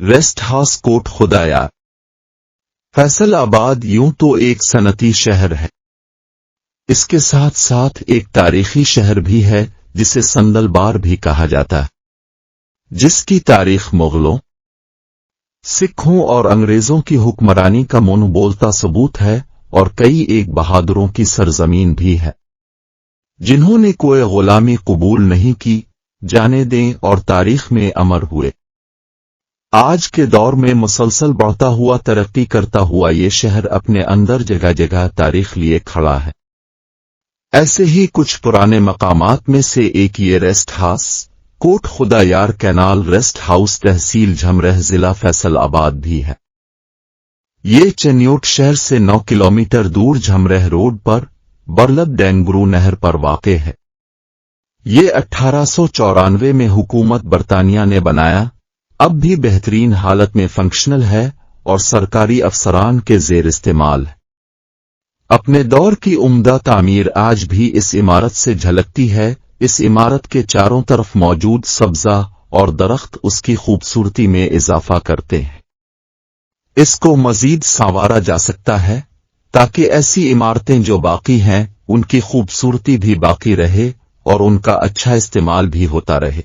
Rest house Kot Khudayar. Faisalabad यूं तो एक सनती शहर है, इसके साथ साथ एक तारीखी शहर भी है जिसे संदलबार भी कहा जाता है, जिसकी तारीख मुगलों, सिखों और अंग्रेजों की हुक्मरानी का मुंह बोलता सबूत है और कई एक बहादुरों की सरजमीन भी है जिन्होंने कोई गुलामी कबूल नहीं की, जाने दें और तारीख में अमर हुए। आज के दौर में मुसलसल बढ़ता हुआ तरक्की करता हुआ ये शहर अपने अंदर जगह जगह तारीख लिए खड़ा है। ऐसे ही कुछ पुराने मकामात में से एक ये rest house Kot Khudayar canal rest house tehsil Jhamra जिला फैसलाबाद भी है। ये चन्योट शहर से 9 किलोमीटर दूर झमरह रोड पर बरलब डेंगरू नहर पर वाक़े है। ये 1894 में हुकूमत बरतानिया ने बनाया, अब भी बेहतरीन हालत में फंक्शनल है और सरकारी अफसरान के ज़ेर इस्तेमाल है। अपने दौर की उम्दा तामीर आज भी इस इमारत से झलकती है। इस इमारत के चारों तरफ मौजूद सब्जा और दरख्त उसकी खूबसूरती में इजाफा करते हैं। इसको मजीद संवारा जा सकता है ताकि ऐसी इमारतें जो बाकी हैं उनकी खूबसूरती भी बाकी रहे और उनका अच्छा इस्तेमाल भी होता रहे।